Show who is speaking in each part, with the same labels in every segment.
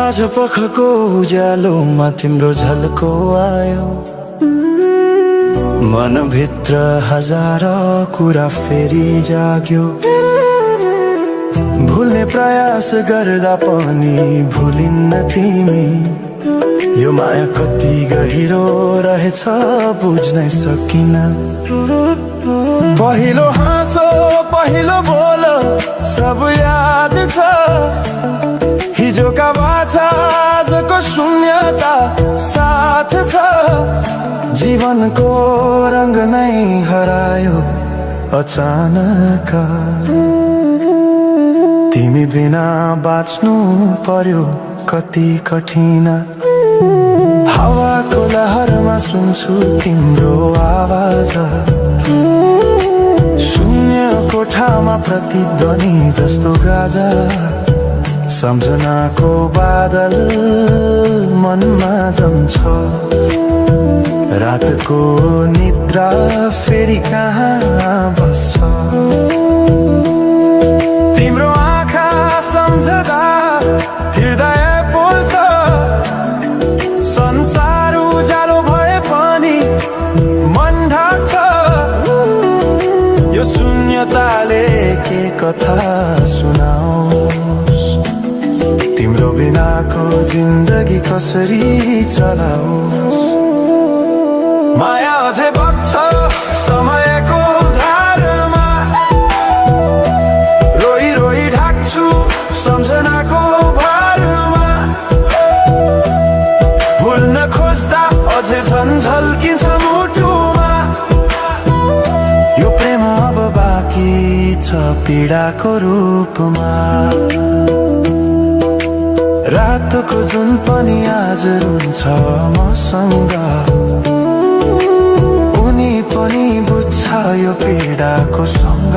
Speaker 1: साँझ पखको उज्यालोमा तिम्रो झल्को आयो, मनभित्र हजार कुरा फेरि जाग्यो। भुल्ने प्रयास गर्दा पनि भुलिन्न तिमी, यो माया कति गहिरो रहेछ बुझ्नै सकिन। पहिलो हाँसो पहिलो बोल सब याद छ, हिजोका बाछा आजको शून्यता साथ छ। जीवनको रंग नै हरायो अचानक, तिमी बिना बाँच्नु पर्यो कति कठिन। हावाको लहरमा सुन्छु तिम्रो आवाज, शून्य कोठामा प्रतिध्वनि जस्तो गाजा। सम्झनाको बादल मनमा जम्छ, रातको निद्रा फेरि कहाँ बस्छ। तिम्रो आँखा सम्झदा हृदय पोल्छ, संसार उज्यालो भए पनि मन ढाक्छ। यो शून्यताले के कथा सुनाओस्, तिम्रो बिनाको जिन्दगी कसरी चलाओस्। माया अझै बग्छ समयको धारमा, रोई रोई ढाक्छु सम्झनाको भारमा। भुल्न खोज्दा अझै झन् झल्किन्छ मुटुमा, यो प्रेम अब बाँकी छ पीडाको रूपमा। रातको जुन पनि आज रुन्छ मसँग, उनी पनि बुझ्छ यो पीडाको सँग।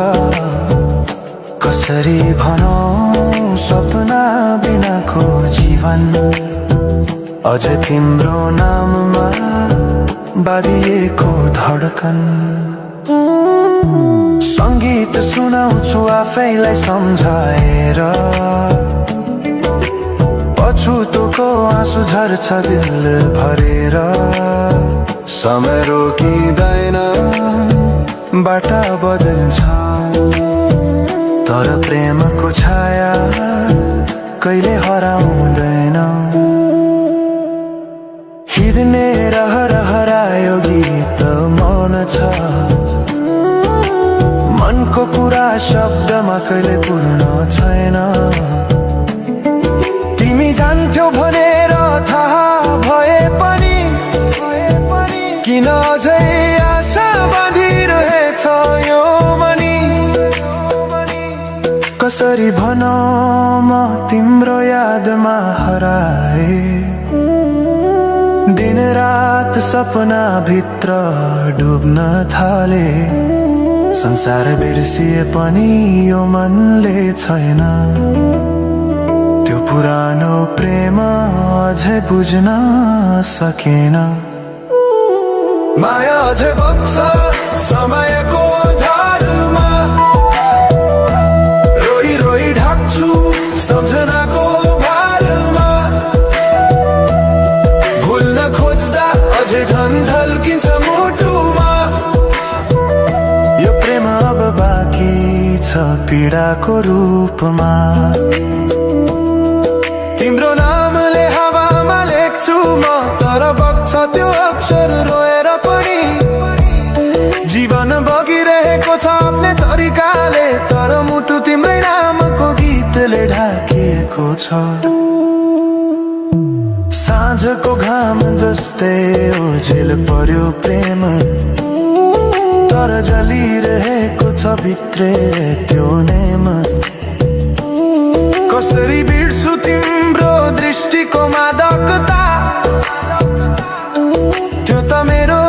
Speaker 1: कसरी भनौं सपना बिनाको जीवन, अझ तिम्रो नाममा बाँधिएको धडकन। संगीत सुनाउँछु आफैलाई सम्झाएर, पछुतोको आँसु झर्छ दिल भरेर। समय रोकिँदैन बाटा बदल्छ, तर प्रेमको छाया कहिले हराउँदैन। हिँड्ने रहर हरायो गीत मौन छ, मनको कुरा शब्दमा कहिले पूर्ण छैन। तिमी जान्थ्यौ भनेर थाहा भए पनि किन अझै आशा बाँधिरहेछ यो मनी। कसरी भनौं म तिम्रो यादमा हराए, दिन रात सपना भित्र डुब्न थाले। संसार बिर्सिए पनि यो मनले छैन, त्यो पुरानो प्रेम अझै बुझ्न सकेन। माया अझै बग्छ समयको धारमा, रोई रोई ढाक्छु सम्झनाको भारमा। भुल्न खोज्दा अझै झन् झल्किन्छ मुटुमा, यो प्रेम अब बाँकी छ पीडाको रूपमा। तिम्रो नामले हावामा लेख्छु म, तर बग्छ त्यो अक्षर रोएर पनि। जीवन बगिरहेको छ आफ्नै तरिकाले, तर मुटु तिम्रै नामको गीतले ढाकिएको छ। साँझको घाम जस्तै ओझेल पर्यो प्रेम, तर जलिरहेको छ भित्रै त्यो नेम। कसरी बिर्छु तिम्रो दृष्टिको मादकता, त्यो त मेरो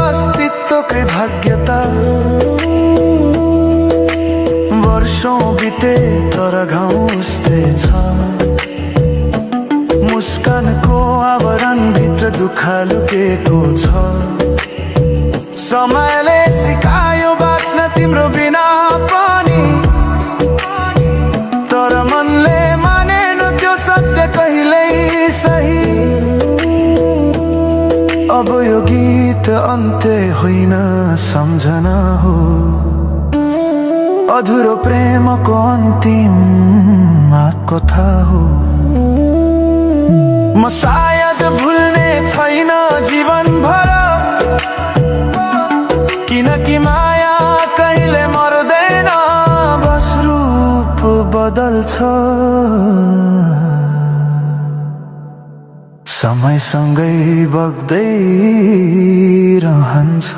Speaker 1: अस्तित्वकै भाग्यता। वर्षौं बिते तर घाउ उस्तै छ, मुस्कानको आवरण भित्र दुःख लुकेको छ। समयले सिकायो बाँच्न तिम्रो बिना पनि, तर मनले मानेन त्यो सत्य कहिले अब यो गीत अन्त्य होइन सम्झना हो, अधुरो प्रेमको अन्तिम कथा हो। म सायद भुल्ने छैन जीवन भर, किनकि माया कहिले मर्दैन, बस रूप बदल्छ, समयसँगै बग्दै रहन्छ।